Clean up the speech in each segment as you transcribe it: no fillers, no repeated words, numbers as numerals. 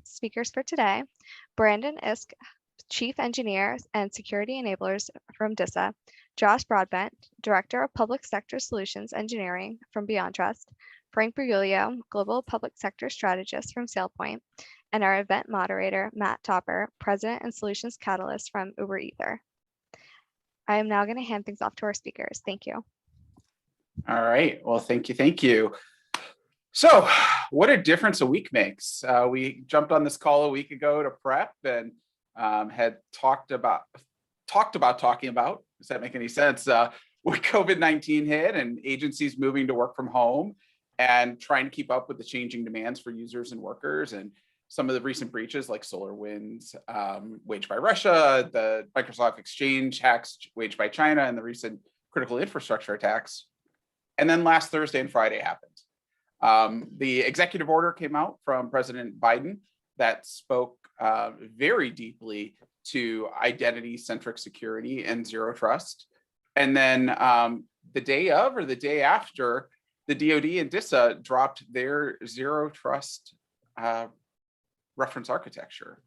Speakers for today, Brandon Isk, Chief Engineer and Security Enablers from DISA, Josh Broadbent, Director of Public Sector Solutions Engineering from BeyondTrust, Frank Brugulio, Global Public Sector Strategist from SailPoint, and our event moderator, Matt Topper, President and Solutions Catalyst from Uber Ether. I am now going to hand things off to our speakers. Thank you. All right. Well, thank you. Thank you. So what a difference a week makes. We jumped on this call a week ago to prep and had talked about, does that make any sense? When COVID-19 hit and agencies moving to work from home and trying to keep up with the changing demands for users and workers, and some of the recent breaches like SolarWinds waged by Russia, the Microsoft Exchange hacks waged by China, and the recent critical infrastructure attacks. And then last Thursday and Friday happened. The executive order came out from President Biden that spoke very deeply to identity-centric security and zero trust. And then the day of or the day after, the DoD and DISA dropped their zero trust reference architecture.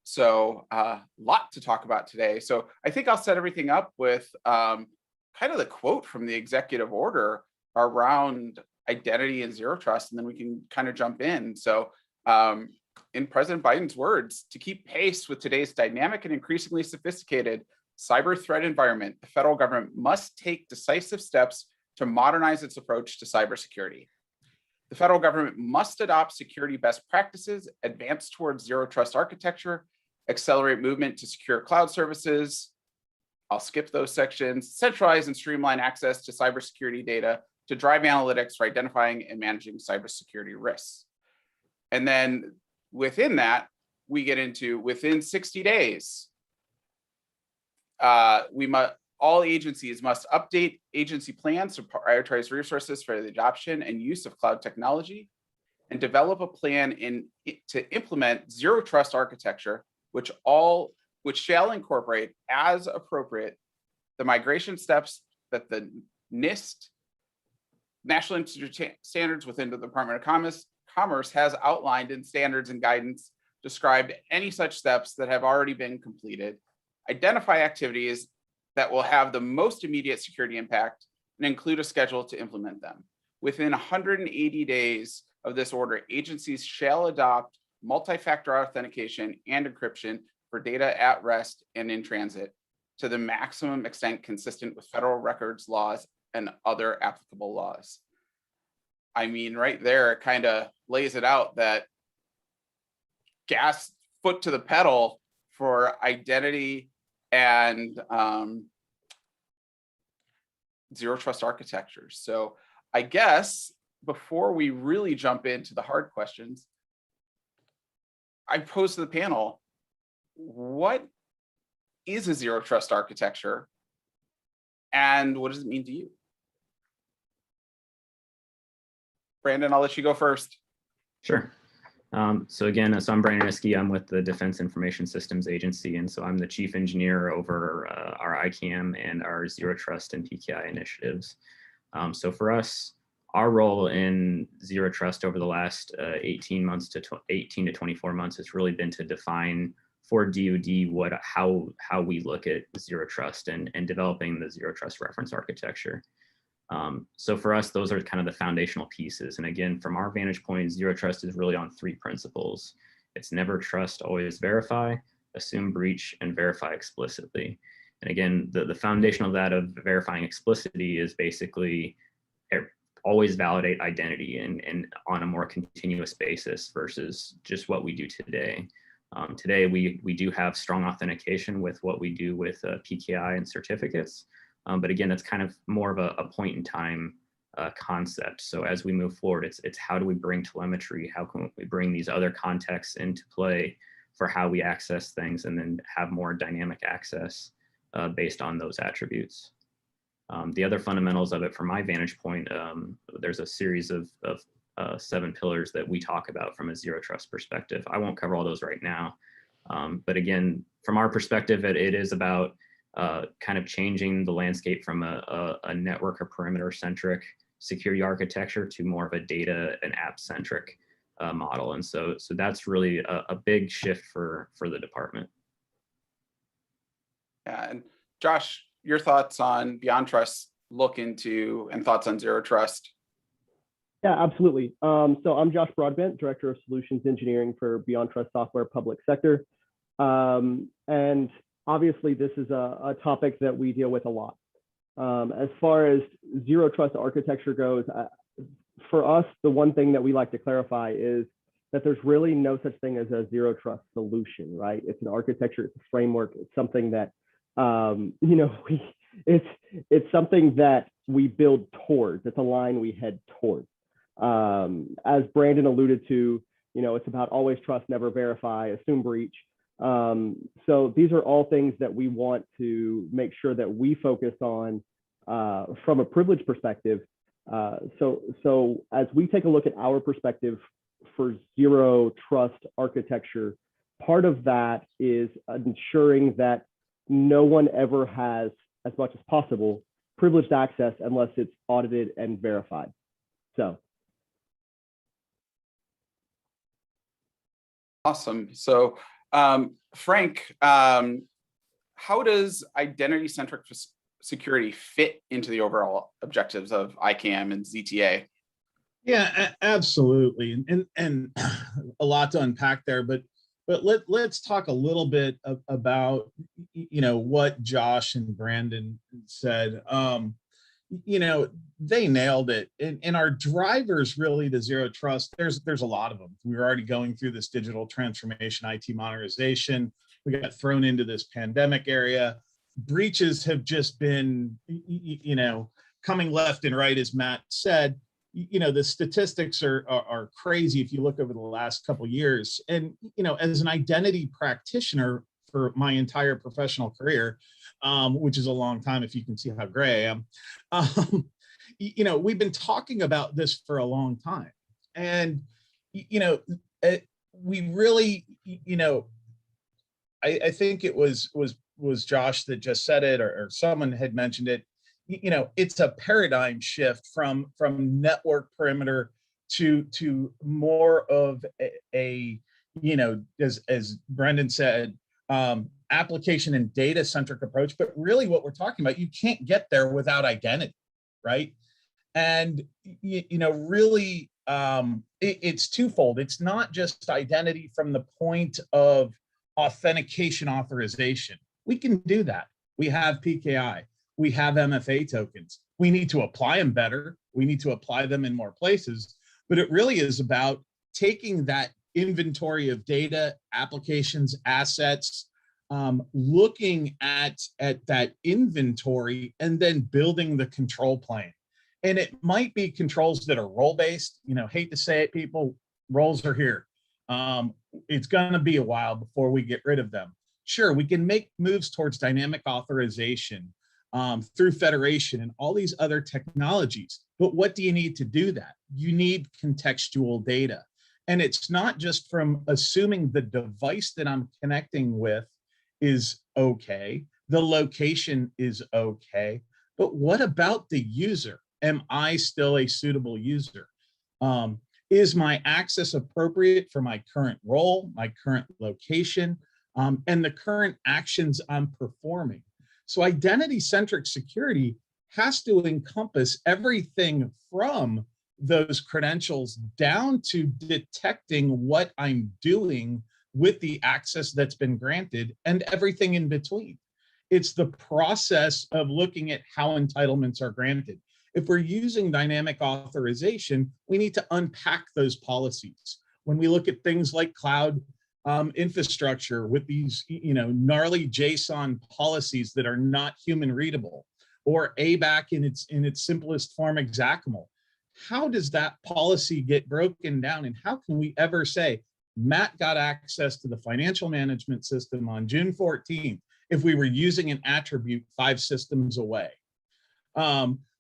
So a lot to talk about today. So I think I'll set everything up with kind of the quote from the executive order around identity and zero trust, and then we can kind of jump in. So in President Biden's words, to keep pace with today's dynamic and increasingly sophisticated cyber threat environment, the federal government must take decisive steps to modernize its approach to cybersecurity. The federal government must adopt security best practices, advance towards zero trust architecture, accelerate movement to secure cloud services. I'll skip those sections. Centralize and streamline access to cybersecurity data to drive analytics for identifying and managing cybersecurity risks. And then within that, we get into within 60 days, all agencies must update agency plans to prioritize resources for the adoption and use of cloud technology, and develop a plan to implement zero trust architecture, which shall incorporate as appropriate the migration steps that the NIST, National Institute Standards within the Department of Commerce has outlined in standards and guidance described any such steps that have already been completed, identify activities that will have the most immediate security impact, and include a schedule to implement them. Within 180 days of this order, agencies shall adopt multi-factor authentication and encryption for data at rest and in transit to the maximum extent consistent with federal records laws and other applicable laws. I mean, right there, it kind of lays it out that gas foot to the pedal for identity and zero trust architectures. So I guess before we really jump into the hard questions, I pose to the panel, what is a zero trust architecture and what does it mean to you? Brandon, I'll let you go first. Sure. So I'm Brandon Iske. I'm with the Defense Information Systems Agency, and so I'm the chief engineer over our ICAM and our Zero Trust and PKI initiatives. So for us, our role in Zero Trust over the last 18 to 24 months has really been to define for DoD how we look at Zero Trust and developing the Zero Trust reference architecture. So for us, those are kind of the foundational pieces. And again, from our vantage point, Zero Trust is really on 3 principles. It's never trust, always verify, assume breach, and verify explicitly. And again, the foundation of that of verifying explicitly is basically always validate identity and on a more continuous basis versus just what we do today. Today, we do have strong authentication with what we do with PKI and certificates. But again, that's kind of more of a point in time concept. So as we move forward, it's how do we bring telemetry? How can we bring these other contexts into play for how we access things and then have more dynamic access based on those attributes? The other fundamentals of it from my vantage point, there's a series of 7 pillars that we talk about from a zero trust perspective. I won't cover all those right now. But again, from our perspective, it is about kind of changing the landscape from a network or perimeter centric security architecture to more of a data and app centric model. And so that's really a big shift for the department. Yeah, and Josh, your thoughts on BeyondTrust look into and thoughts on Zero Trust? Yeah, absolutely. So I'm Josh Broadbent, Director of Solutions Engineering for BeyondTrust Software Public Sector. And obviously, this is a topic that we deal with a lot. As far as Zero Trust architecture goes, for us, the one thing that we like to clarify is that there's really no such thing as a Zero Trust solution, right? It's an architecture, it's a framework, it's something that, it's something that we build towards. It's a line we head towards. As Brandon alluded to, it's about always trust, never verify, assume breach. So these are all things that we want to make sure that we focus on from a privilege perspective. So as we take a look at our perspective for Zero Trust architecture, part of that is ensuring that no one ever has, as much as possible, privileged access unless it's audited and verified. So. Awesome. So, Frank, how does identity-centric security fit into the overall objectives of ICAM and ZTA? Yeah, absolutely, and a lot to unpack there. But let's talk a little bit about what Josh and Brandon said. They nailed it. And our drivers really to Zero Trust, there's a lot of them. We were already going through this digital transformation, IT modernization. We got thrown into this pandemic area. Breaches have just been, coming left and right, as Matt said. The statistics are crazy if you look over the last couple of years. And, as an identity practitioner for my entire professional career, which is a long time if you can see how gray I am, we've been talking about this for a long time. And, we really, I think it was Josh that just said it, or someone had mentioned it. It's a paradigm shift from network perimeter to more of a as Brendan said, application and data centric approach. But really what we're talking about, you can't get there without identity, right? And really it's twofold. It's not just identity from the point of authentication authorization. We can do that. We have PKI. We have MFA tokens. We need to apply them better. We need to apply them in more places. But it really is about taking that inventory of data, applications, assets, looking at that inventory and then building the control plane. And it might be controls that are role-based. Hate to say it, people, roles are here. It's going to be a while before we get rid of them. Sure, we can make moves towards dynamic authorization through federation and all these other technologies. But what do you need to do that? You need contextual data. And it's not just from assuming the device that I'm connecting with is okay, the location is okay, but what about the user? Am I still a suitable user? Is my access appropriate for my current role, my current location, and the current actions I'm performing? So identity-centric security has to encompass everything from those credentials down to detecting what I'm doing with the access that's been granted and everything in between. It's the process of looking at how entitlements are granted. If we're using dynamic authorization, we need to unpack those policies. When we look at things like cloud infrastructure with these, gnarly JSON policies that are not human readable, or ABAC in its simplest form, XACML, how does that policy get broken down? And how can we ever say, Matt got access to the financial management system on June 14th if we were using an attribute 5 systems away?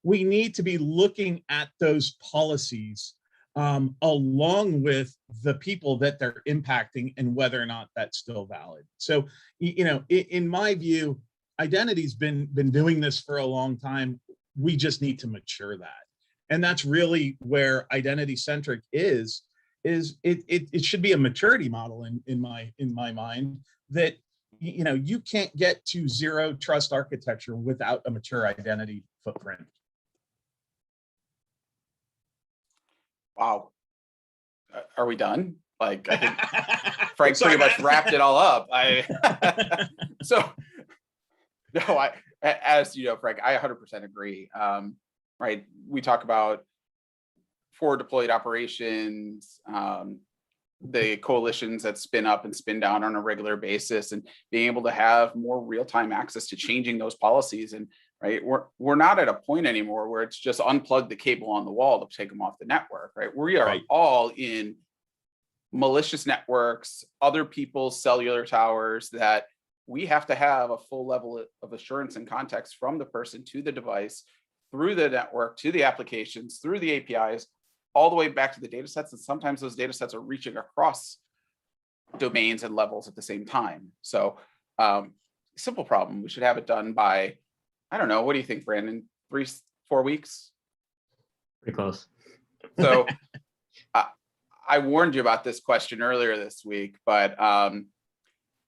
We need to be looking at those policies along with the people that they're impacting and whether or not that's still valid. So, in my view, identity's been doing this for a long time. We just need to mature that. And that's really where identity-centric is is it should be a maturity model in my mind, that you can't get to zero trust architecture without a mature identity footprint. Wow. Are we done? Like, I think Frank pretty much wrapped it all up. So no, as you know, Frank, I 100% agree. Right. We talk about forward deployed operations, the coalitions that spin up and spin down on a regular basis, and being able to have more real-time access to changing those policies. And right, we're not at a point anymore where it's just unplug the cable on the wall to take them off the network. Right, we are all in malicious networks, other people's cellular towers, that we have to have a full level of assurance and context from the person to the device, through the network, to the applications, through the APIs, all the way back to the data sets. And sometimes those data sets are reaching across domains and levels at the same time. So simple problem. We should have it done by, I don't know, what do you think, Brandon? 3-4 weeks? Pretty close. So I warned you about this question earlier this week, but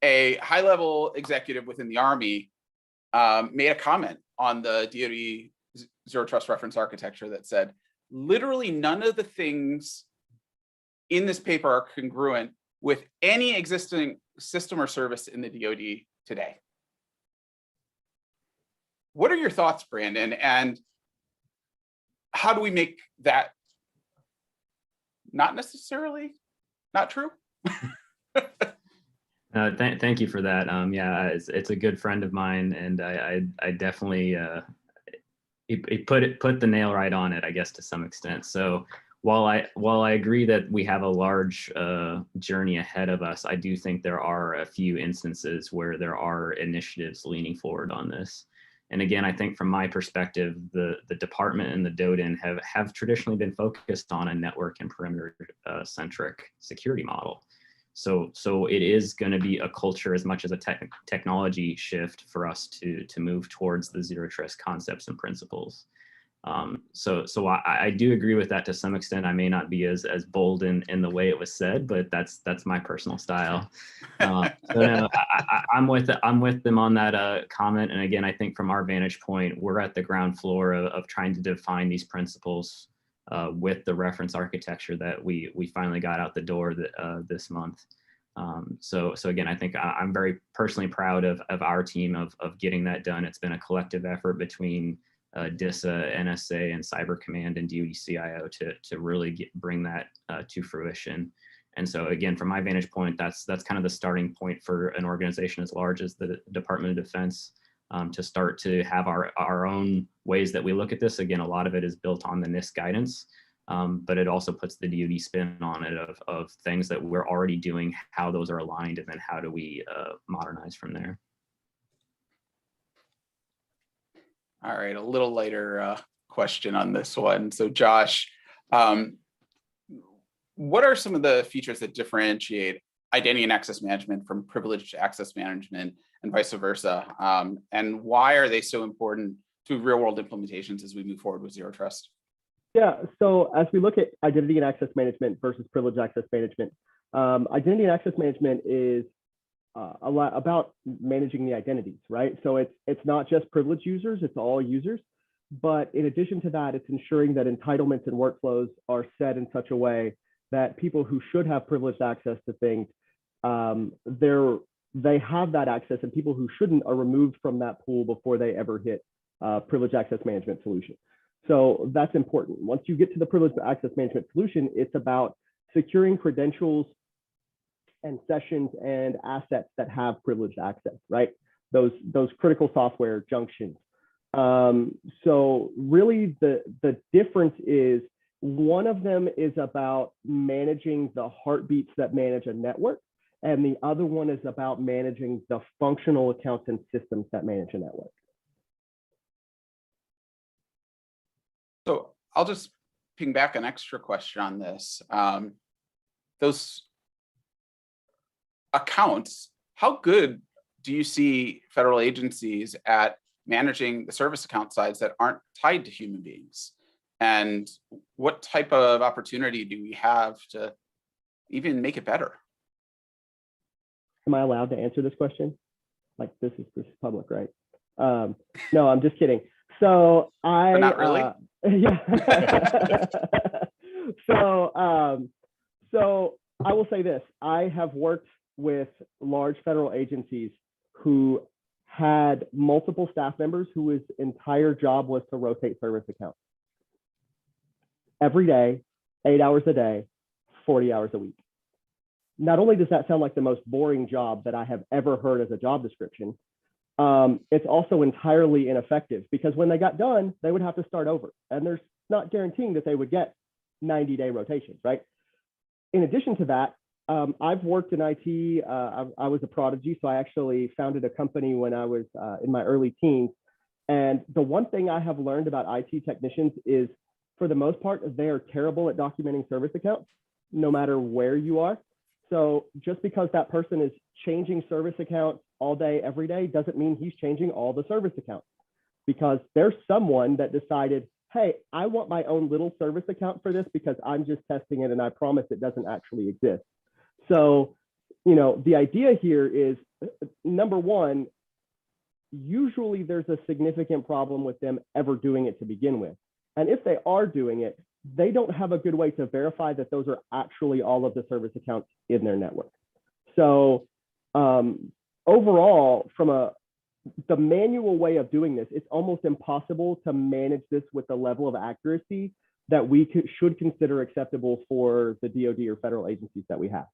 a high-level executive within the Army made a comment on the DoD Zero Trust Reference Architecture that said, literally none of the things in this paper are congruent with any existing system or service in the DoD today. What are your thoughts, Brandon? And how do we make that not necessarily not true? Thank you for that. Yeah, it's a good friend of mine, and I definitely he put the nail right on it, I guess, to some extent. So while I agree that we have a large journey ahead of us, I do think there are a few instances where there are initiatives leaning forward on this. And again, I think from my perspective, the department and the DoD have traditionally been focused on a network and perimeter centric security model. So it is going to be a culture as much as a technology shift for us to move towards the zero trust concepts and principles. So I do agree with that to some extent. I may not be as bold in the way it was said, but that's my personal style. So no, I'm with them on that comment. And again, I think from our vantage point, we're at the ground floor of trying to define these principles with the reference architecture that we finally got out the door this month. So again, I think I'm very personally proud of our team of getting that done. It's been a collective effort between DISA, NSA, and Cyber Command and DoD CIO to really bring that to fruition. And so again, from my vantage point, that's kind of the starting point for an organization as large as the Department of Defense to start to have our own ways that we look at this. Again, a lot of it is built on the NIST guidance, but it also puts the DoD spin on it of things that we're already doing, how those are aligned, and then how do we modernize from there. All right, a little lighter question on this one. So Josh, what are some of the features that differentiate identity and access management from privileged access management and vice versa? And why are they so important to real world implementations as we move forward with zero trust? Yeah, so as we look at identity and access management versus privileged access management, identity and access management is a lot about managing the identities, right? So it's not just privileged users, it's all users. But in addition to that, it's ensuring that entitlements and workflows are set in such a way that people who should have privileged access to things, they have that access, and people who shouldn't are removed from that pool before they ever hit privileged access management solution. So that's important. Once you get to the privileged access management solution, it's about securing credentials and sessions and assets that have privileged access, right? Those critical software junctions. So really the difference is, one of them is about managing the heartbeats that manage a network, and the other one is about managing the functional accounts and systems that manage a network. So I'll just ping back an extra question on this. Those accounts, how good do you see federal agencies at managing the service account sides that aren't tied to human beings? And what type of opportunity do we have to even make it better? Am I allowed to answer this question? Like this is public, right? No, I'm just kidding. So But not really. Yeah. So I will say this: I have worked with large federal agencies who had multiple staff members whose entire job was to rotate service accounts every day, 8 hours a day, 40 hours a week. Not only does that sound like the most boring job that I have ever heard as a job description, it's also entirely ineffective because when they got done, they would have to start over. And there's not guaranteeing that they would get 90-day rotations, right? In addition to that, I've worked in IT. I was a prodigy, so I actually founded a company when I was in my early teens. And the one thing I have learned about IT technicians is, for the most part, they are terrible at documenting service accounts, no matter where you are. So just because that person is changing service accounts all day, every day, doesn't mean he's changing all the service accounts, because there's someone that decided, hey, I want my own little service account for this because I'm just testing it and I promise it doesn't actually exist. So, the idea here is, number one, usually there's a significant problem with them ever doing it to begin with. And if they are doing it, they don't have a good way to verify that those are actually all of the service accounts in their network. So overall, from the manual way of doing this, it's almost impossible to manage this with the level of accuracy that we should consider acceptable for the DoD or federal agencies that we have.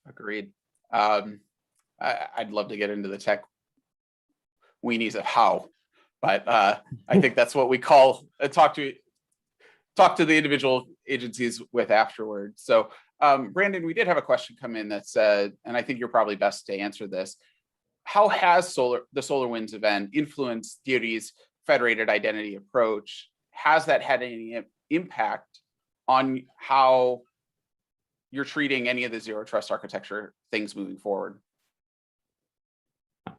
Agreed. I'd love to get into the tech weenies of how, but I think that's what we call talk to the individual agencies with afterwards. So Brandon, we did have a question come in that said, and I think you're probably best to answer this: how has the SolarWinds event influenced DoD's federated identity approach? Has that had any impact on how you're treating any of the zero trust architecture things moving forward?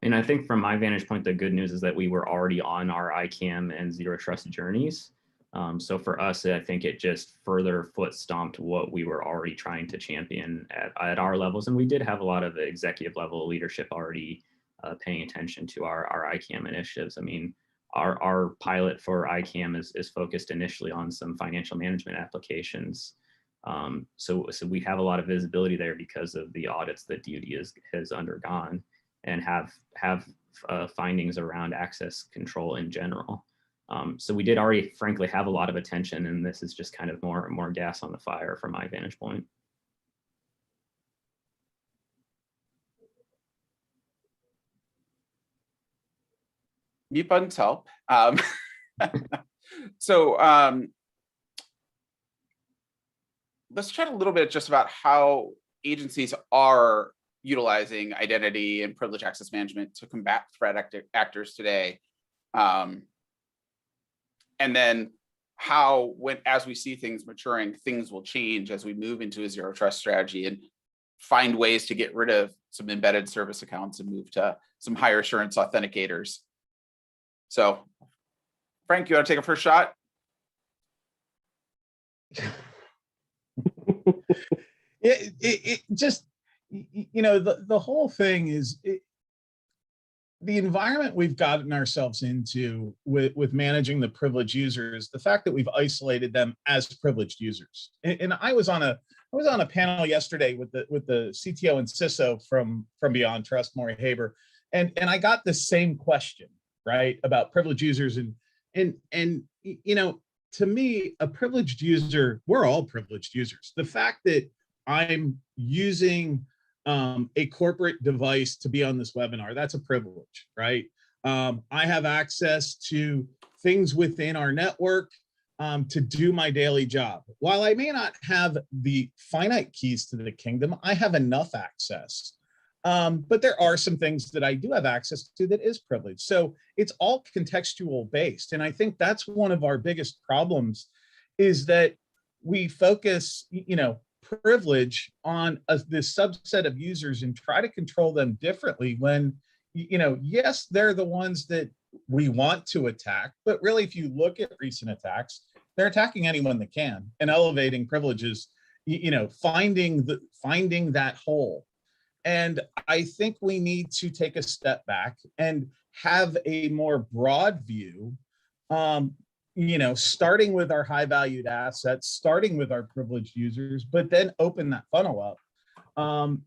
And I think from my vantage point, the good news is that we were already on our ICAM and zero trust journeys. So for us, I think it just further foot stomped what we were already trying to champion at our levels. And we did have a lot of executive level leadership already paying attention to our ICAM initiatives. I mean, our pilot for ICAM is focused initially on some financial management applications. So we have a lot of visibility there because of the audits that DoD has undergone, and have findings around access control in general. So we did already, frankly, have a lot of attention, and this is just kind of more gas on the fire from my vantage point. Mute buttons help. So let's chat a little bit just about how agencies are utilizing identity and privilege access management to combat threat actors today. And then how, as we see things maturing, things will change as we move into a zero trust strategy and find ways to get rid of some embedded service accounts and move to some higher assurance authenticators. So Frank, you want to take a first shot? It just, the whole thing is the environment we've gotten ourselves into with managing the privileged users, the fact that we've isolated them as privileged users. And I was on a panel yesterday with the CTO and CISO from BeyondTrust, Maury Haber, and I got the same question, right, about privileged users. And to me, a privileged user, we're all privileged users. The fact that I'm using a corporate device to be on this webinar, that's a privilege, right? I have access to things within our network to do my daily job. While I may not have the finite keys to the kingdom, I have enough access. But there are some things that I do have access to that is privileged. So it's all contextual based. And I think that's one of our biggest problems, is that we focus, privilege on this subset of users and try to control them differently when, yes, they're the ones that we want to attack. But really, if you look at recent attacks, they're attacking anyone that can and elevating privileges, finding that hole. And I think we need to take a step back and have a more broad view, starting with our high valued assets, starting with our privileged users, but then open that funnel up.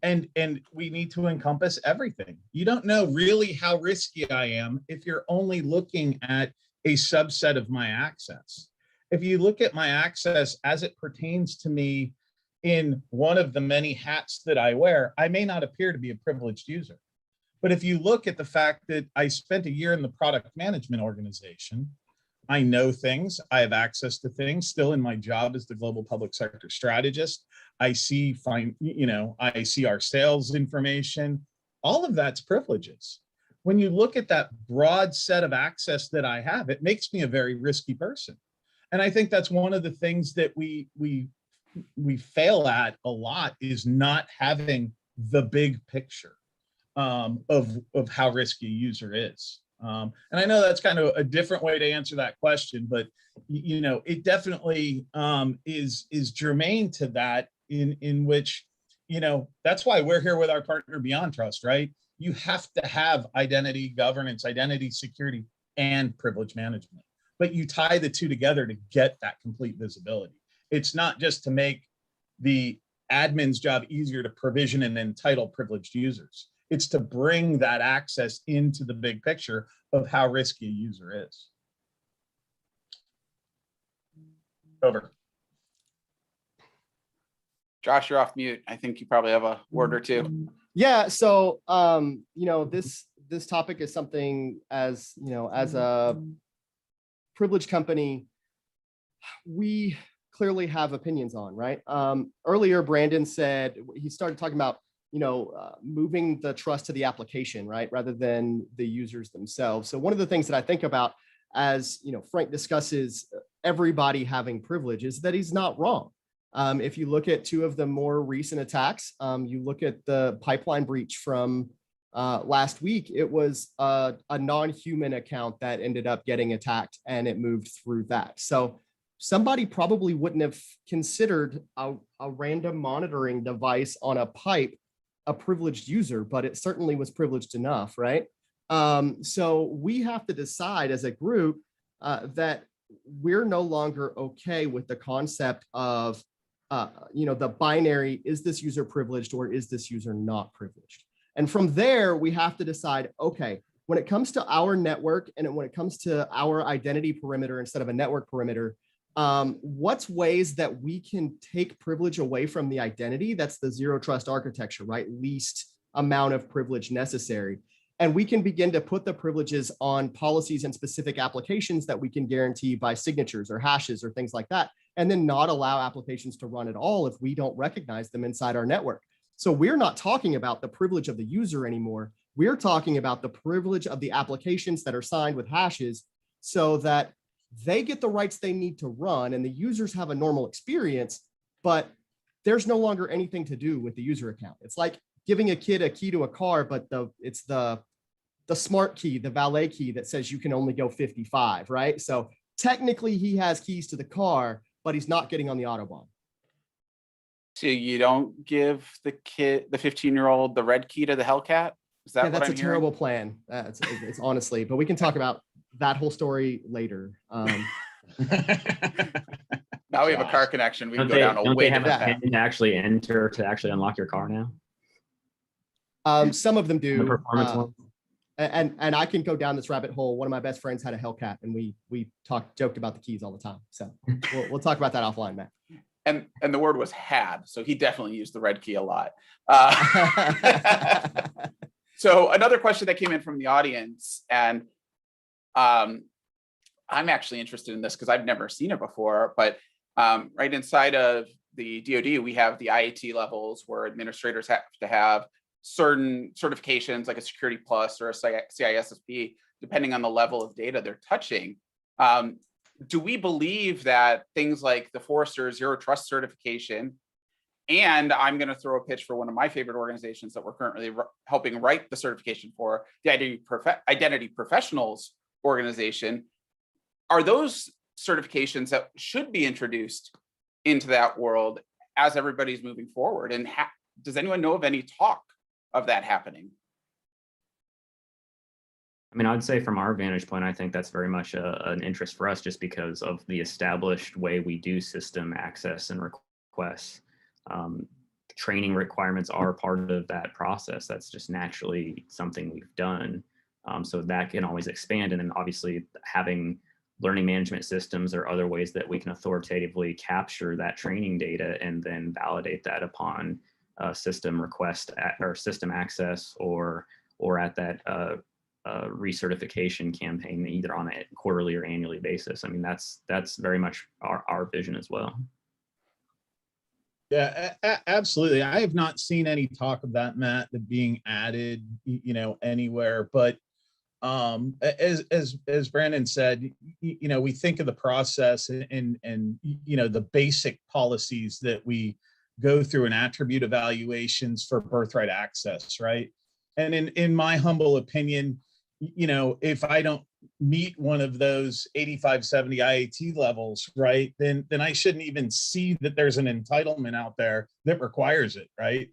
And we need to encompass everything. You don't know really how risky I am if you're only looking at a subset of my access. If you look at my access as it pertains to me in one of the many hats that I wear, I may not appear to be a privileged user. But if you look at the fact that I spent a year in the product management organization, I know things, I have access to things still in my job as the global public sector strategist. I see I see our sales information, all of that's privileges. When you look at that broad set of access that I have, it makes me a very risky person. And I think that's one of the things that we fail at a lot, is not having the big picture of how risky a user is. And I know that's kind of a different way to answer that question, but it definitely is germane to that, in which, that's why we're here with our partner BeyondTrust, right? You have to have identity governance, identity security, and privilege management, but you tie the two together to get that complete visibility. It's not just to make the admin's job easier to provision and entitle privileged users. It's to bring that access into the big picture of how risky a user is. Over. Josh, you're off mute. I think you probably have a word or two. Yeah. So, this topic is something, as as a privileged company, we clearly have opinions on, right? Earlier, Brandon said, he started talking about, moving the trust to the application, right? Rather than the users themselves. So one of the things that I think about as, Frank discusses everybody having privilege, is that he's not wrong. If you look at two of the more recent attacks, you look at the pipeline breach from last week, it was a non-human account that ended up getting attacked, and it moved through that. So somebody probably wouldn't have considered a random monitoring device on a pipe a privileged user, but it certainly was privileged enough, right? So we have to decide as a group that we're no longer okay with the concept of, the binary, is this user privileged or is this user not privileged? And from there, we have to decide, okay, when it comes to our network and when it comes to our identity perimeter instead of a network perimeter, what's ways that we can take privilege away from the identity? That's the zero trust architecture, right? Least amount of privilege necessary. And we can begin to put the privileges on policies and specific applications that we can guarantee by signatures or hashes or things like that, and then not allow applications to run at all if we don't recognize them inside our network. So we're not talking about the privilege of the user anymore. We're talking about the privilege of the applications that are signed with hashes, so that they get the rights they need to run and the users have a normal experience, but there's no longer anything to do with the user account. It's like giving a kid a key to a car, but it's the smart key, the valet key that says you can only go 55, right? So technically he has keys to the car, but he's not getting on the Autobahn. So you don't give the kid, the 15-year-old, the red key to the Hellcat? Is that Yeah, that's what I'm a terrible plan. It's honestly, but we can talk about that whole story later. Now we have a car connection. We can go down a Don't way they have different a path. pin to actually enter to actually unlock your car now? Some of them do. The performance ones? And I can go down this rabbit hole. One of my best friends had a Hellcat, and we joked about the keys all the time. So we'll talk about that offline, Matt. And the word was had, so he definitely used the red key a lot. So another question that came in from the audience, and I'm actually interested in this because I've never seen it before, but right inside of the DoD, we have the IAT levels where administrators have to have certain certifications like a Security Plus or a CISSP, depending on the level of data they're touching. Do we believe that things like the Forrester Zero Trust certification, and I'm going to throw a pitch for one of my favorite organizations that we're currently helping write the certification for, the Identity Professionals organization, are those certifications that should be introduced into that world as everybody's moving forward? And does anyone know of any talk of that happening? I mean, I'd say from our vantage point, I think that's very much an interest for us just because of the established way we do system access and requests. Training requirements are part of that process. That's just naturally something we've done. So that can always expand. And then obviously having learning management systems or other ways that we can authoritatively capture that training data and then validate that upon system request or system access or at that recertification campaign, either on a quarterly or annually basis. I mean, that's very much our vision as well. Yeah, absolutely. I have not seen any talk of that, Matt, that being added, anywhere. But as Brandon said, we think of the process and the basic policies that we go through in attribute evaluations for birthright access, right? And in my humble opinion, if I don't meet one of those 8570 IAT levels, right, then I shouldn't even see that there's an entitlement out there that requires it, right?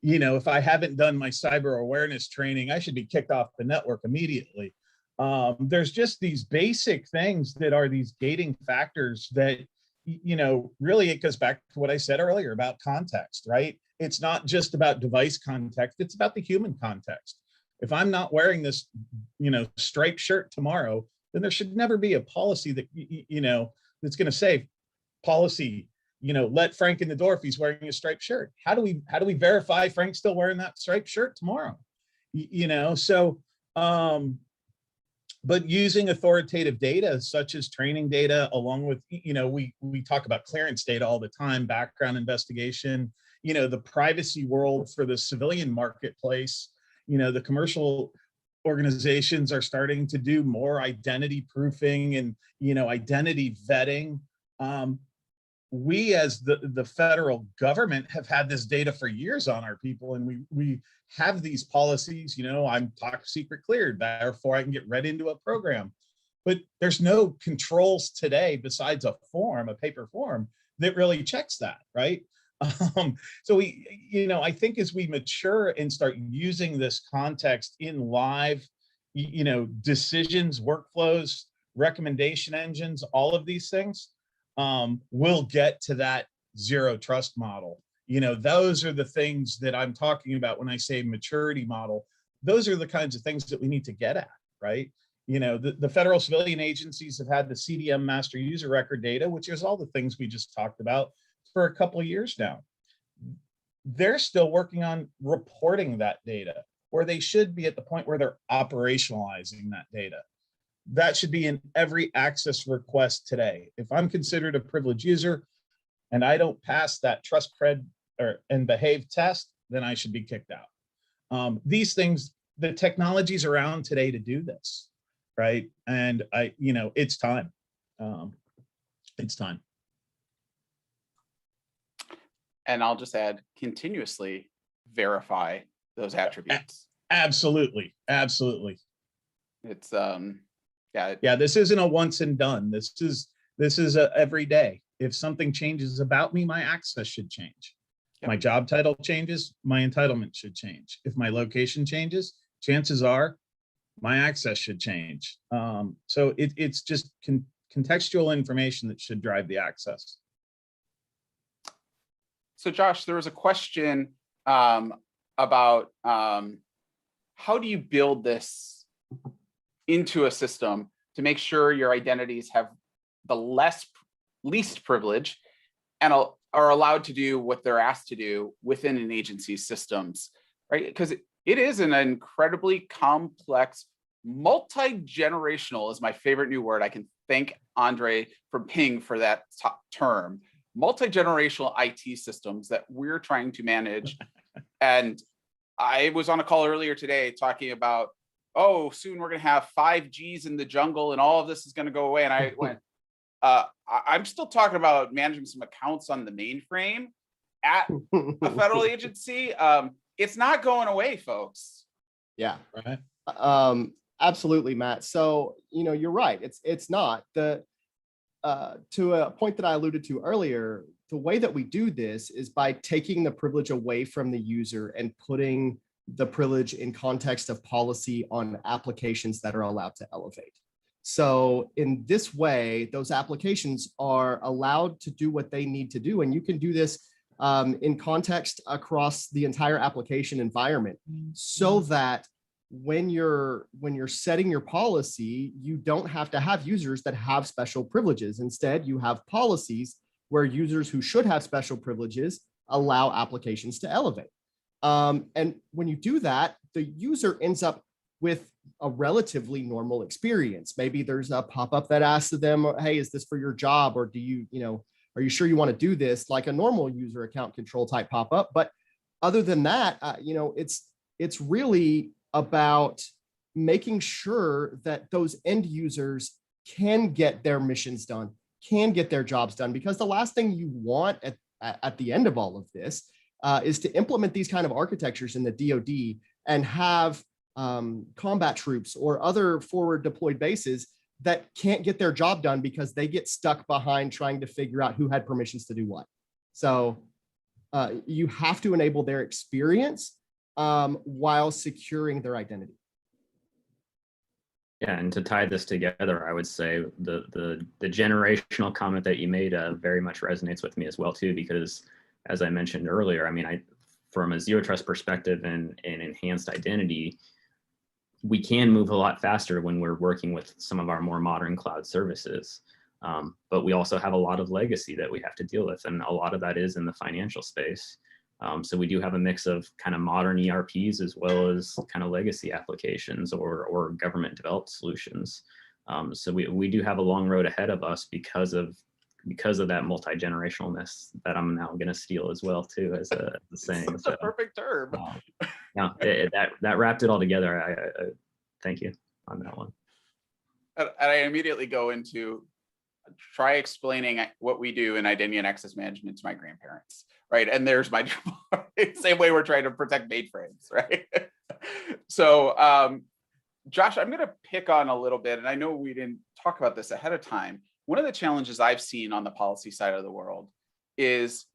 If I haven't done my cyber awareness training, I should be kicked off the network immediately. There's just these basic things that are these gating factors that, really it goes back to what I said earlier about context, right? It's not just about device context, it's about the human context. If I'm not wearing this, striped shirt tomorrow, then there should never be a policy that, that's going to say policy, let Frank in the door if he's wearing a striped shirt. How do we verify Frank's still wearing that striped shirt tomorrow? But using authoritative data such as training data, along with, we talk about clearance data all the time, background investigation, the privacy world for the civilian marketplace. The commercial organizations are starting to do more identity proofing and, identity vetting. We as the federal government have had this data for years on our people, and we have these policies, I'm top secret cleared, therefore I can get read into a program. But there's no controls today besides a paper form that really checks that, right? So I think as we mature and start using this context in live, decisions, workflows, recommendation engines, all of these things, we'll get to that zero trust model. Those are the things that I'm talking about when I say maturity model. Those are the kinds of things that we need to get at, right? The federal civilian agencies have had the CDM master user record data, which is all the things we just talked about, for a couple of years now. They're still working on reporting that data, where they should be at the point where they're operationalizing that data. That should be in every access request today. If I'm considered a privileged user and I don't pass that trust cred and behave test, then I should be kicked out. These things, the technology's around today to do this, right? And it's time. It's time. And I'll just add, continuously verify those attributes. Absolutely. It's yeah, this isn't a once and done. This is a every day. If something changes about me, my access should change. Yep. My job title changes, my entitlement should change. If my location changes, chances are my access should change. So it's just contextual information that should drive the access. So Josh, there was a question about how do you build this into a system to make sure your identities have the least privilege and are allowed to do what they're asked to do within an agency's systems, right? Because it is an incredibly complex, multi-generational is my favorite new word. I can thank Andre from Ping for that term. Multi-generational IT systems that we're trying to manage. And I was on a call earlier today talking about, oh, soon we're going to have 5Gs in the jungle and all of this is going to go away. And I went, I'm still talking about managing some accounts on the mainframe at a federal agency. It's not going away, folks. Yeah. Right. Absolutely, Matt. So, you're right. It's not to a point that I alluded to earlier. The way that we do this is by taking the privilege away from the user and putting the privilege in context of policy on applications that are allowed to elevate. So in this way, those applications are allowed to do what they need to do. And you can do this in context across the entire application environment, so that when you're setting your policy, you don't have to have users that have special privileges. Instead, you have policies where users who should have special privileges allow applications to elevate. And when you do that, the user ends up with a relatively normal experience. Maybe there's a pop-up that asks them, hey, is this for your job? Or are you sure you want to do this? Like a normal user account control type pop-up. But other than that, it's really about making sure that those end users can get their missions done, can get their jobs done, because the last thing you want at the end of all of this is to implement these kind of architectures in the DoD and have combat troops or other forward deployed bases that can't get their job done because they get stuck behind trying to figure out who had permissions to do what. So you have to enable their experience while securing their identity. Yeah, and to tie this together, I would say the generational comment that you made very much resonates with me as well too, because as I mentioned earlier, I mean, from a zero trust perspective and enhanced identity, we can move a lot faster when we're working with some of our more modern cloud services. But we also have a lot of legacy that we have to deal with, and a lot of that is in the financial space. So we do have a mix of kind of modern ERPs as well as kind of legacy applications or government developed solutions. So we do have a long road ahead of us because of that multi-generationalness that I'm now going to steal as well too, as a saying. That's a perfect term. Yeah, that wrapped it all together. I thank you on that one. And I immediately go into try explaining what we do in identity and access management to my grandparents, right? And there's my same way we're trying to protect mainframes, right? So, Josh, I'm going to pick on a little bit, and I know we didn't talk about this ahead of time. One of the challenges I've seen on the policy side of the world is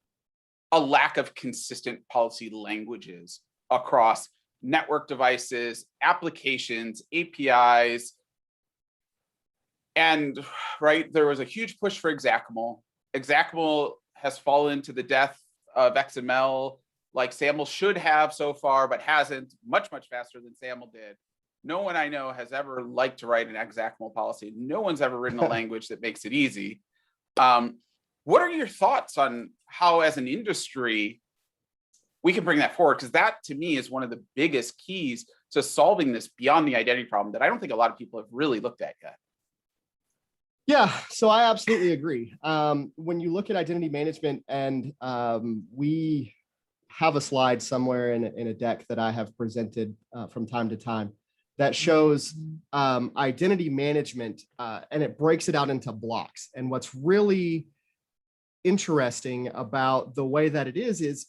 a lack of consistent policy languages across network devices, applications, APIs. And right, there was a huge push for XACML. XACML has fallen to the death of XML, like SAML should have so far, but hasn't, much faster than SAML did. No one I know has ever liked to write an XACML policy. No one's ever written a language that makes it easy. What are your thoughts on how, as an industry, we can bring that forward? Because that, to me, is one of the biggest keys to solving this beyond the identity problem that I don't think a lot of people have really looked at yet. Yeah, so I absolutely agree. When you look at identity management, and we have a slide somewhere in a deck that I have presented from time to time that shows identity management, and it breaks it out into blocks. And what's really interesting about the way that it is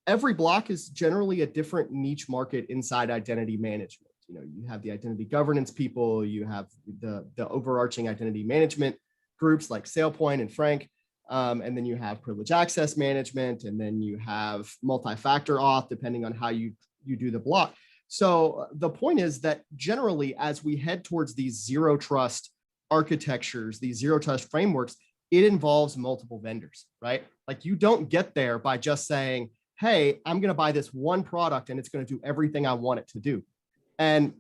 every block is generally a different niche market inside identity management. You have the identity governance people, you have the overarching identity management groups like SailPoint and Frank, and then you have privilege access management, and then you have multi-factor auth, depending on how you do the block. So the point is that generally, as we head towards these zero trust architectures, these zero trust frameworks, it involves multiple vendors, right? Like you don't get there by just saying, hey, I'm going to buy this one product and it's going to do everything I want it to do. And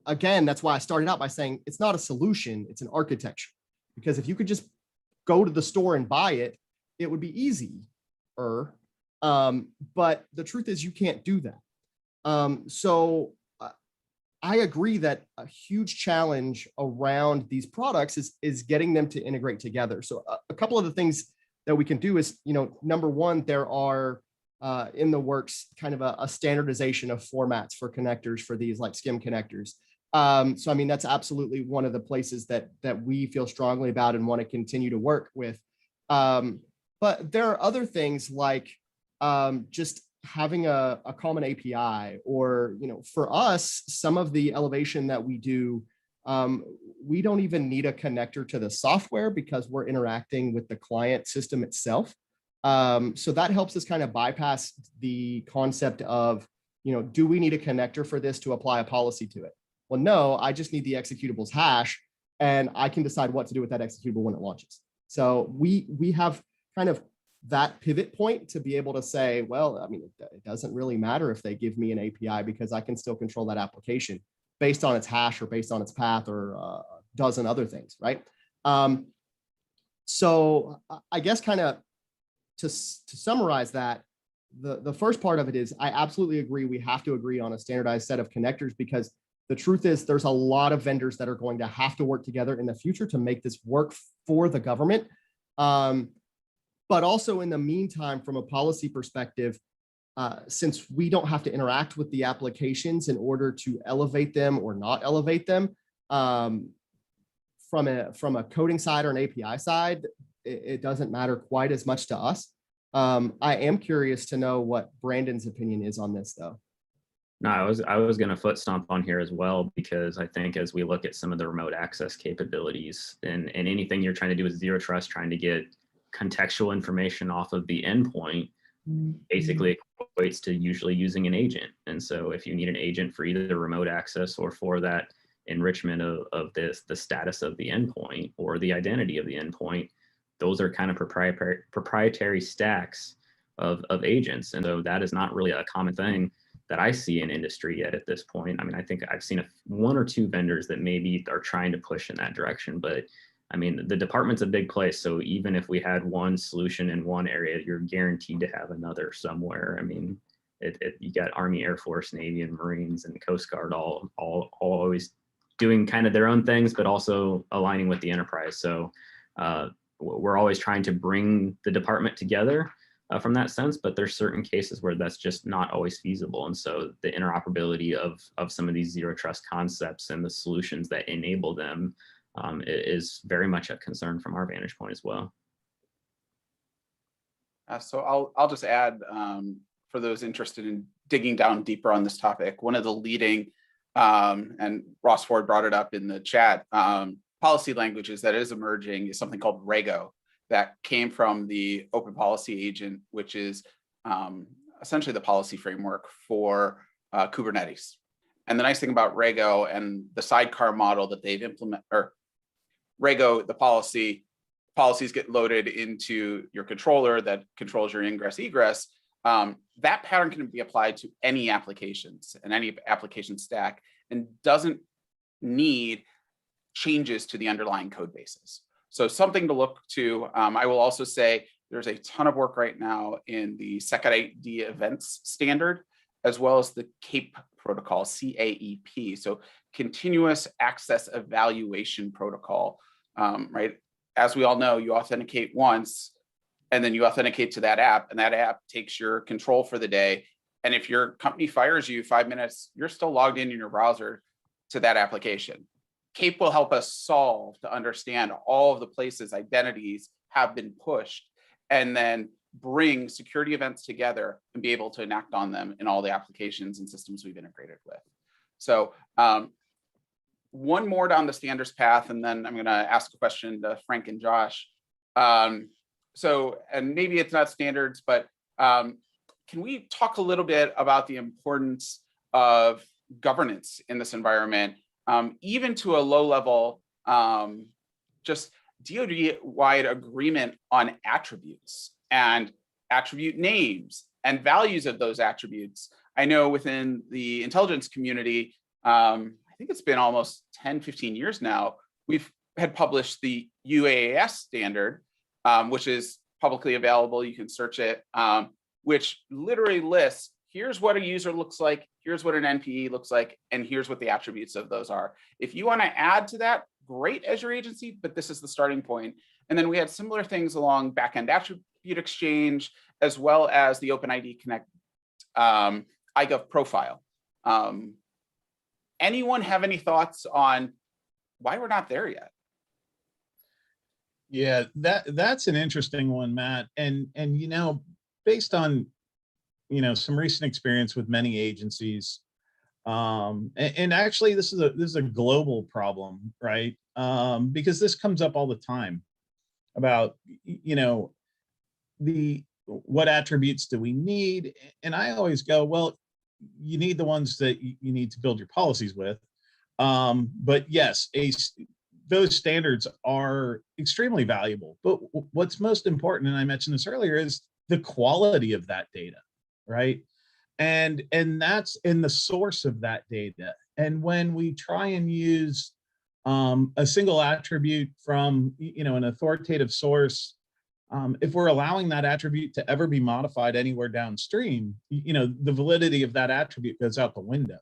again, that's why I started out by saying it's not a solution, it's an architecture. Because if you could just go to the store and buy it, it would be easier. But the truth is you can't do that. So I agree that a huge challenge around these products is getting them to integrate together. So a couple of the things that we can do is, number one, there are in the works kind of a standardization of formats for connectors for these like SCIM connectors. So I mean, that's absolutely one of the places that we feel strongly about and want to continue to work with. But there are other things like just having a common API, or, for us, some of the elevation that we do, we don't even need a connector to the software because we're interacting with the client system itself. So that helps us kind of bypass the concept of, do we need a connector for this to apply a policy to it? Well, no, I just need the executables hash, and I can decide what to do with that executable when it launches. So we have kind of that pivot point to be able to say, well, I mean, it doesn't really matter if they give me an API because I can still control that application based on its hash or based on its path or a dozen other things, right? So I guess kind of to summarize that, the first part of it is I absolutely agree we have to agree on a standardized set of connectors, because the truth is there's a lot of vendors that are going to have to work together in the future to make this work for the government. But also in the meantime, from a policy perspective, since we don't have to interact with the applications in order to elevate them or not elevate them, from a coding side or an API side, it doesn't matter quite as much to us. I am curious to know what Brandon's opinion is on this, though. No, I was going to foot stomp on here as well, because I think as we look at some of the remote access capabilities and anything you're trying to do with zero trust, trying to get contextual information off of the endpoint, basically equates to usually using an agent. And so if you need an agent for either the remote access or for that enrichment of the status of the endpoint or the identity of the endpoint, those are kind of proprietary stacks of agents. And so that is not really a common thing that I see in industry yet at this point. I mean, I think I've seen one or two vendors that maybe are trying to push in that direction, but I mean, the department's a big place. So even if we had one solution in one area, you're guaranteed to have another somewhere. I mean, you got Army, Air Force, Navy, and Marines and Coast Guard all always doing kind of their own things, but also aligning with the enterprise. So we're always trying to bring the department together from that sense, but there's certain cases where that's just not always feasible. And so the interoperability of some of these zero trust concepts and the solutions that enable them is very much a concern from our vantage point as well. So I'll just add, for those interested in digging down deeper on this topic, one of the leading, and Ross Ford brought it up in the chat, policy languages that is emerging is something called Rego, that came from the Open Policy Agent, which is essentially the policy framework for Kubernetes. And the nice thing about Rego and the sidecar model that they've implemented, or Rego, the policies get loaded into your controller that controls your ingress egress. That pattern can be applied to any applications and any application stack and doesn't need changes to the underlying code bases. So something to look to. I will also say there's a ton of work right now in the SecID events standard, as well as the CAPE protocol, CAEP. So continuous access evaluation protocol, right? As we all know, you authenticate once, and then you authenticate to that app, and that app takes your control for the day. And if your company fires you 5 minutes, you're still logged in your browser to that application. CAPE will help us solve to understand all of the places identities have been pushed, and then bring security events together and be able to enact on them in all the applications and systems we've integrated with. So one more down the standards path, and then I'm going to ask a question to Frank and Josh. And maybe it's not standards, but can we talk a little bit about the importance of governance in this environment? Even to a low level, just DoD-wide agreement on attributes and attribute names and values of those attributes. I know within the intelligence community, I think it's been almost 10, 15 years now, we've had published the UAS standard, which is publicly available. You can search it, which literally lists, here's what a user looks like, here's what an NPE looks like, and here's what the attributes of those are. If you want to add to that, great as your agency, but this is the starting point. And then we had similar things along backend attribute exchange, as well as the OpenID Connect iGov profile. Anyone have any thoughts on why we're not there yet? Yeah, that's an interesting one, Matt. And you know, based on some recent experience with many agencies. And actually, this is a global problem, right? Because this comes up all the time about, what attributes do we need? And I always go, well, you need the ones that you need to build your policies with. But yes, those standards are extremely valuable. But what's most important, and I mentioned this earlier, is the quality of that data, right? And that's in the source of that data. And when we try and use a single attribute from an authoritative source, if we're allowing that attribute to ever be modified anywhere downstream, the validity of that attribute goes out the window.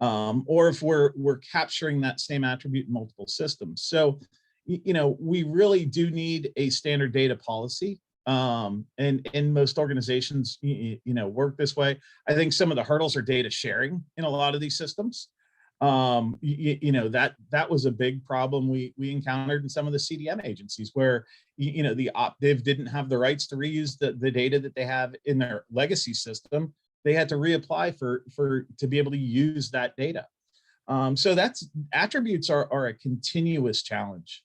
Or if we're capturing that same attribute in multiple systems. So, we really do need a standard data policy. And most organizations, work this way. I think some of the hurdles are data sharing in a lot of these systems. That was a big problem we encountered in some of the CDM agencies where, the optiv didn't have the rights to reuse the data that they have in their legacy system. They had to reapply to be able to use that data. So attributes are a continuous challenge.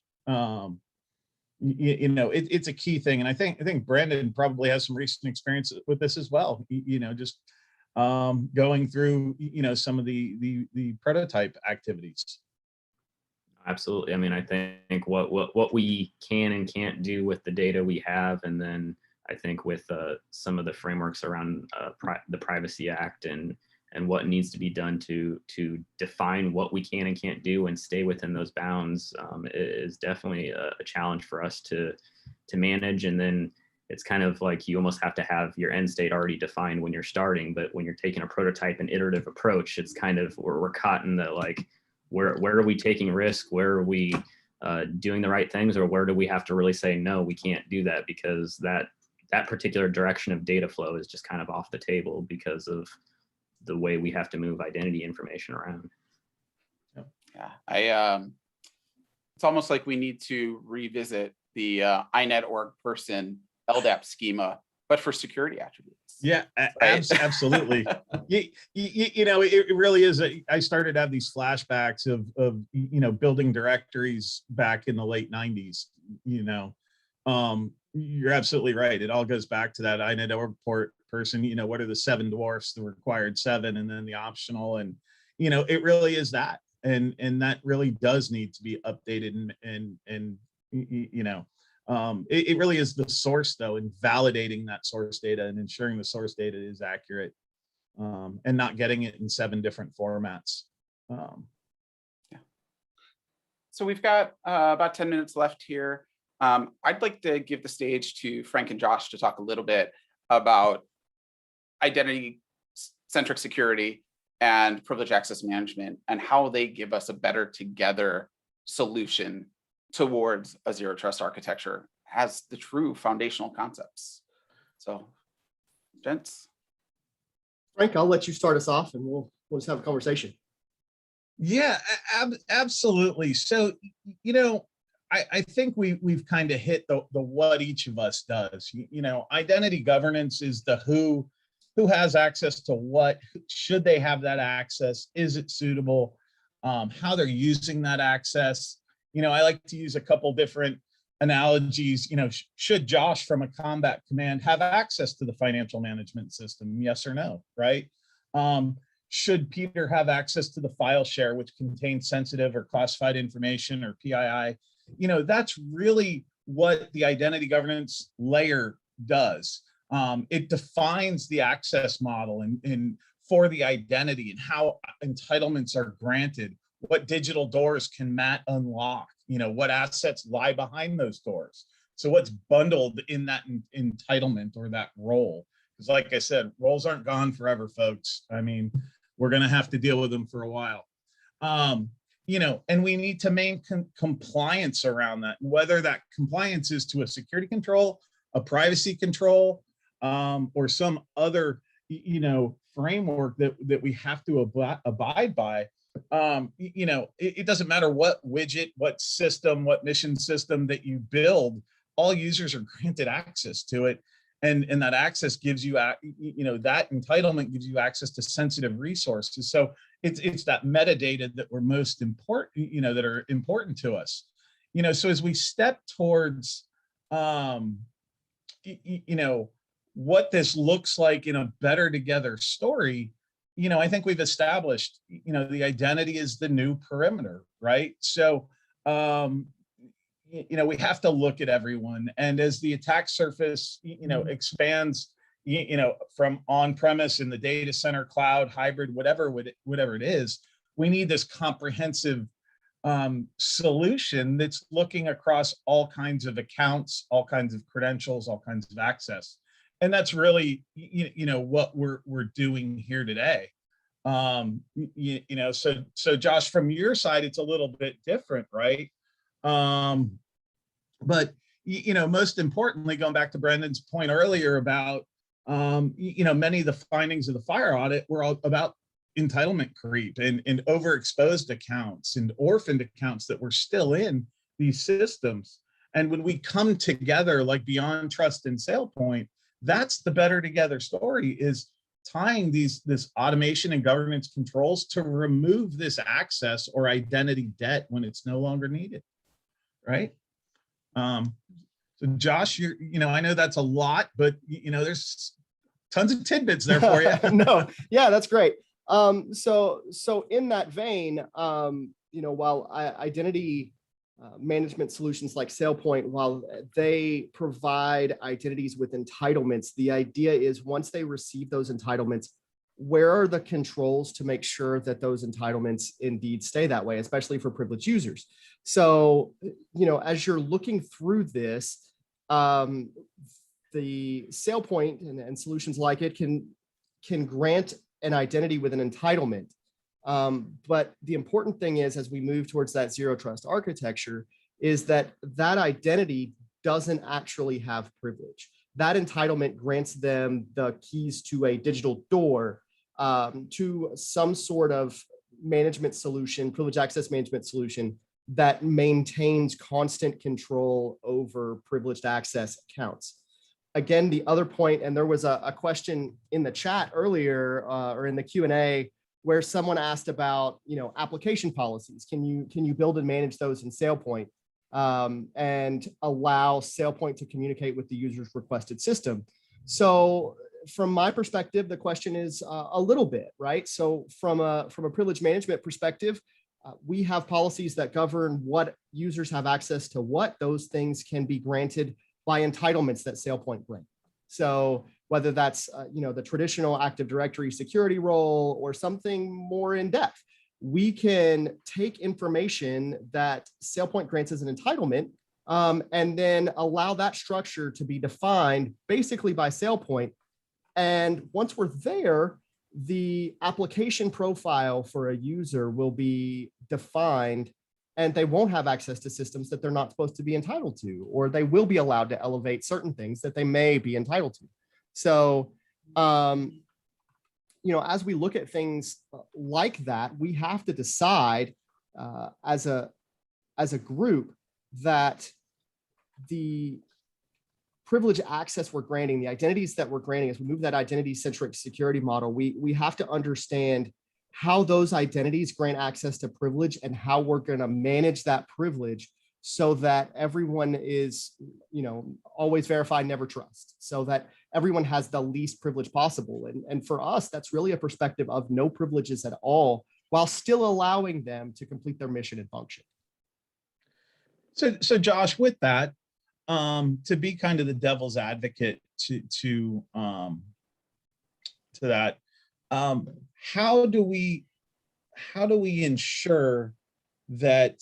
It's a key thing. And I think Brandon probably has some recent experience with this as well, just going through, some of the prototype activities. Absolutely. I mean, I think what we can and can't do with the data we have, and then I think with some of the frameworks around the Privacy Act and what needs to be done to define what we can and can't do and stay within those bounds is definitely a challenge for us to manage. And then it's kind of like you almost have to have your end state already defined when you're starting, but when you're taking a prototype and iterative approach, it's kind of we're caught in the like, where are we taking risk? Where are we doing the right things? Or where do we have to really say, no, we can't do that because that particular direction of data flow is just kind of off the table because of the way we have to move identity information around. Yeah, it's almost like we need to revisit the INET.org person LDAP schema, but for security attributes. Yeah, right? Absolutely. It really is. I started to have these flashbacks of building directories back in the late 90s. You're absolutely right. It all goes back to that INET.org person. What are the 7 dwarfs, the required 7, and then the optional, and it really is that, and that really does need to be updated, and it really is the source though, and validating that source data and ensuring the source data is accurate, and not getting it in 7 different formats. Yeah. So we've got about 10 minutes left here. I'd like to give the stage to Frank and Josh to talk a little bit about identity-centric security and privileged access management and how they give us a better together solution towards a zero trust architecture as the true foundational concepts. So, gents. Frank, I'll let you start us off and we'll just have a conversation. Yeah, absolutely. So, I think we've kind of hit the what each of us does. Identity governance is the who has access to what, should they have that access, is it suitable, how they're using that access. I like to use a couple different analogies. Should Josh from a combat command have access to the financial management system? Yes or no, right? Should Peter have access to the file share, which contains sensitive or classified information, or PII? That's really what the identity governance layer does. It defines the access model and for the identity and how entitlements are granted, what digital doors can Matt unlock, what assets lie behind those doors. So what's bundled in that entitlement or that role? Because like I said, roles aren't gone forever, folks. I mean, we're going to have to deal with them for a while. And we need to maintain compliance around that, whether that compliance is to a security control, a privacy control, or some other, framework that we have to abide by. It doesn't matter what widget, what system, what mission system that you build, all users are granted access to it. and that access gives you, that entitlement gives you access to sensitive resources. So it's that metadata that we're most important, that are important to us. So as we step towards, what this looks like in a better together story, I think we've established, the identity is the new perimeter, right? So, we have to look at everyone. And as the attack surface, expands, from on-premise in the data center, cloud, hybrid, whatever it is, we need this comprehensive solution that's looking across all kinds of accounts, all kinds of credentials, all kinds of access. And that's really, what we're doing here today. So Josh, from your side, it's a little bit different, right? But most importantly, going back to Brendan's point earlier about, many of the findings of the fire audit were all about entitlement creep and overexposed accounts and orphaned accounts that were still in these systems. And when we come together like BeyondTrust and SailPoint, that's the better together story, is tying this automation and governance controls to remove this access or identity debt when it's no longer needed, right? So Josh, I know that's a lot, but there's tons of tidbits there for you. No, yeah, that's great. So in that vein, while identity management solutions like SailPoint, while they provide identities with entitlements, the idea is once they receive those entitlements, where are the controls to make sure that those entitlements indeed stay that way, especially for privileged users? So, as you're looking through this, the SailPoint and solutions like it can grant an identity with an entitlement. But the important thing is, as we move towards that zero trust architecture, is that identity doesn't actually have privilege. That entitlement grants them the keys to a digital door, to some sort of management solution, privileged access management solution that maintains constant control over privileged access accounts. Again, the other point, and there was a question in the chat earlier or in the Q&A where someone asked about, application policies. Can you build and manage those in SailPoint and allow SailPoint to communicate with the user's requested system? So from my perspective, the question is a little bit, right? So from a privilege management perspective, we have policies that govern what users have access to what. Those things can be granted by entitlements that SailPoint bring. So whether that's the traditional Active Directory security role or something more in depth, we can take information that SailPoint grants as an entitlement and then allow that structure to be defined basically by SailPoint. And once we're there, the application profile for a user will be defined, and they won't have access to systems that they're not supposed to be entitled to, or they will be allowed to elevate certain things that they may be entitled to. So, as we look at things like that, we have to decide as a group that the privilege access we're granting, the identities that we're granting, as we move that identity-centric security model, we have to understand how those identities grant access to privilege and how we're going to manage that privilege so that everyone is, always verify, never trust, so that everyone has the least privilege possible. And for us, that's really a perspective of no privileges at all, while still allowing them to complete their mission and function. So Josh, with that, to be kind of the devil's advocate to that, how do we ensure that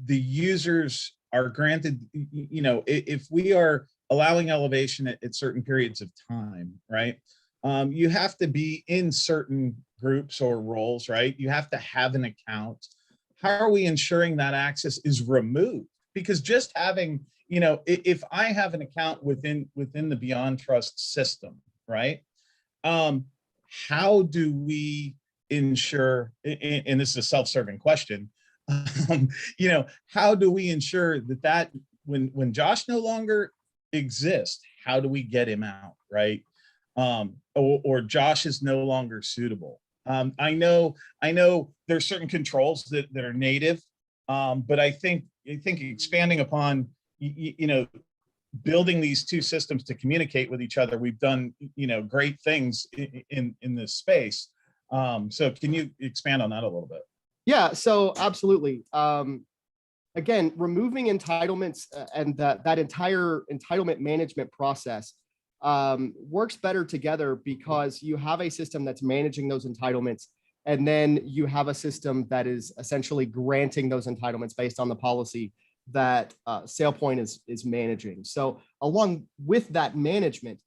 the users are granted, if we are allowing elevation at certain periods of time, right? You have to be in certain groups or roles, right? You have to have an account. How are we ensuring that access is removed? Because just having, if I have an account within the BeyondTrust system, right? How do we ensure, and this is a self-serving question, how do we ensure that when Josh no longer exists, how do we get him out, right? Or Josh is no longer suitable. I know there's certain controls that are native, but I think expanding upon, you know, building these two systems to communicate with each other, we've done, you know, great things in this space. So can you expand on that a little bit? Yeah, so absolutely. Again, removing entitlements and that entire entitlement management process works better together because you have a system that's managing those entitlements, and then you have a system that is essentially granting those entitlements based on the policy that SailPoint is managing. So along with that management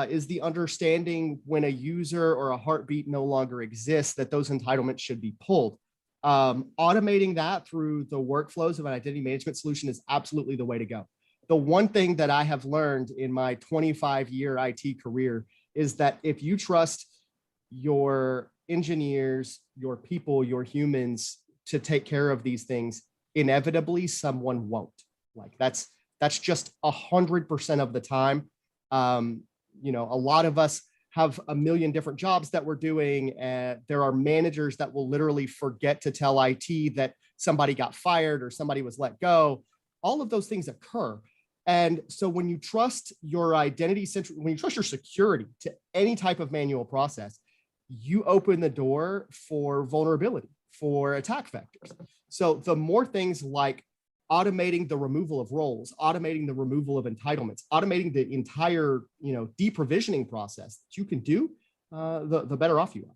is the understanding when a user or a heartbeat no longer exists that those entitlements should be pulled. Automating that through the workflows of an identity management solution is absolutely the way to go. The one thing that I have learned in my 25-year IT career is that if you trust your engineers, your people, your humans to take care of these things, inevitably someone won't. Like that's just 100% of the time. You know, a lot of us have a million different jobs that we're doing. There are managers that will literally forget to tell IT that somebody got fired or somebody was let go. All of those things occur. And so when you trust your identity-centric, when you trust your security to any type of manual process, you open the door for vulnerability, for attack vectors. So the more things like automating the removal of roles, automating the removal of entitlements, automating the entire, you know, deprovisioning process that you can do, the better off you are.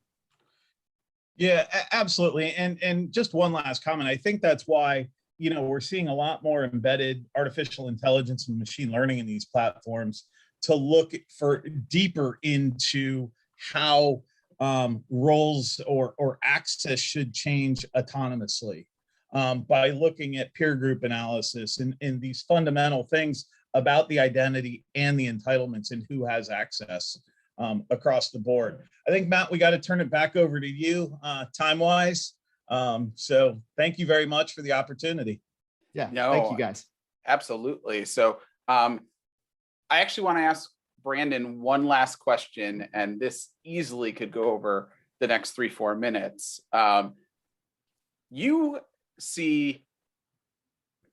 Yeah, absolutely. And just one last comment. I think that's why, you know, we're seeing a lot more embedded artificial intelligence and machine learning in these platforms to look for deeper into how roles or access should change autonomously. By looking at peer group analysis and these fundamental things about the identity and the entitlements and who has access across the board. I think, Matt, we got to turn it back over to you time-wise. So thank you very much for the opportunity. Yeah, No, thank you guys. Absolutely. So I actually want to ask Brandon one last question, and this easily could go over the next 3-4 minutes. You see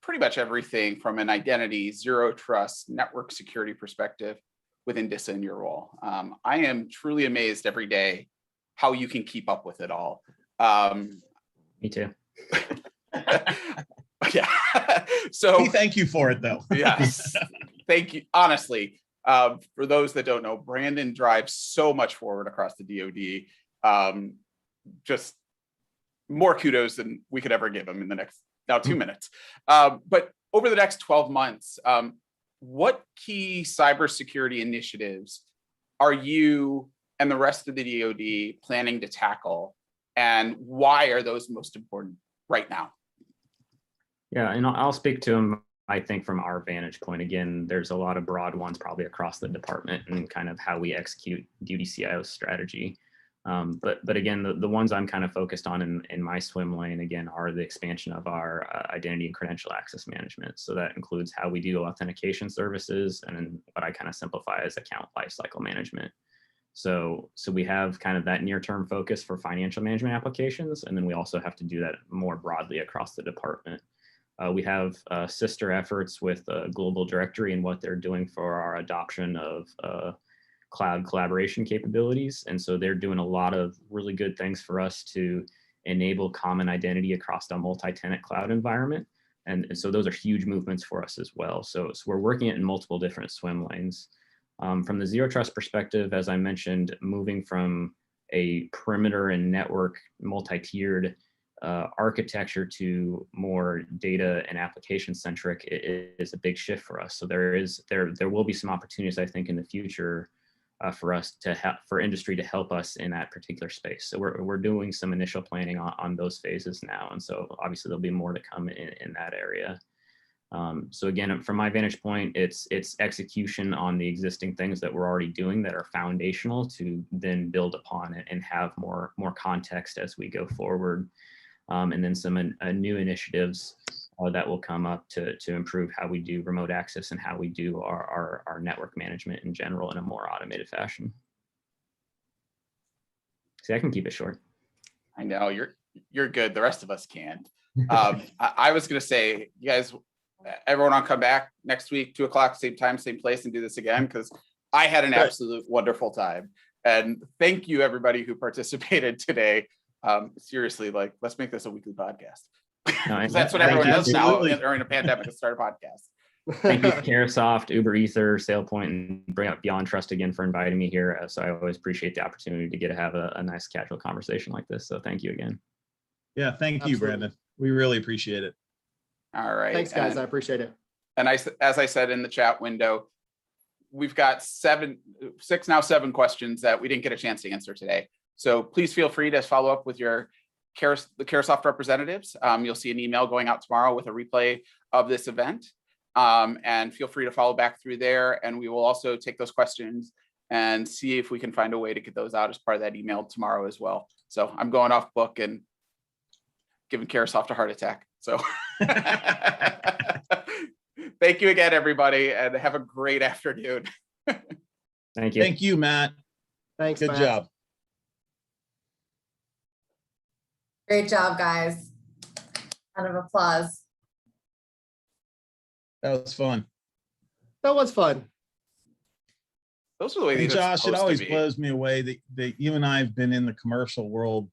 pretty much everything from an identity, zero trust, network security perspective within DISA in your role. I am truly amazed every day how you can keep up with it all. Me too. Yeah. So We thank you for it, though. Yes. Thank you. Honestly, for those that don't know, Brandon drives so much forward across the DoD. Just more kudos than we could ever give him in the next 2 minutes. But over the next 12 months, what key cybersecurity initiatives are you and the rest of the DoD planning to tackle, and why are those most important right now? Yeah, and I'll speak to them, I think, from our vantage point. Again, there's a lot of broad ones probably across the department and kind of how we execute DoD-CIO's strategy. But again, the ones I'm kind of focused on in my swim lane, again, are the expansion of our identity and credential access management. So that includes how we do authentication services and then what I kind of simplify as account lifecycle management. So we have kind of that near-term focus for financial management applications, and then we also have to do that more broadly across the department. We have sister efforts with Global Directory and what they're doing for our adoption of cloud collaboration capabilities. And so they're doing a lot of really good things for us to enable common identity across a multi-tenant cloud environment. And so those are huge movements for us as well. So we're working it in multiple different swim lanes. From the zero trust perspective, as I mentioned, moving from a perimeter and network multi-tiered architecture to more data and application centric is a big shift for us. So there will be some opportunities, I think, in the future for us for industry to help us in that particular space. So we're doing some initial planning on those phases now, and so obviously there'll be more to come in that area. So again, from my vantage point, it's execution on the existing things that we're already doing that are foundational to then build upon it and have more context as we go forward. And then some new initiatives that will come up to improve how we do remote access and how we do our network management in general in a more automated fashion. See, I can keep it short. I know you're good. The rest of us can't. I was going to say, you guys, everyone on come back next week, 2 o'clock, same time, same place, and do this again, because I had an absolute wonderful time. And thank you, everybody who participated today. Seriously, like, let's make this a weekly podcast. No, That's what thank everyone you. does now Absolutely. during a pandemic, to start a podcast. Thank you, Caresoft, Uber Ether, SailPoint, and bring up BeyondTrust again for inviting me here. So I always appreciate the opportunity to get to have a nice casual conversation like this. So thank you again. Yeah, thank you, Absolutely. Brandon. We really appreciate it. All right. Thanks, guys. And- I appreciate it. And as I said in the chat window, we've got 7 questions that we didn't get a chance to answer today. So please feel free to follow up with the Caresoft representatives. You'll see an email going out tomorrow with a replay of this event. And feel free to follow back through there. And we will also take those questions and see if we can find a way to get those out as part of that email tomorrow as well. So I'm going off book and giving Caresoft a heart attack. So thank you again, everybody, and have a great afternoon. Thank you. Thank you, Matt. Thanks, Good Matt. job. Great job, guys. Round of applause. That was fun. That was fun. Those are the way Hey, these are Josh, it supposed to always be. blows me away that you and I have been in the commercial world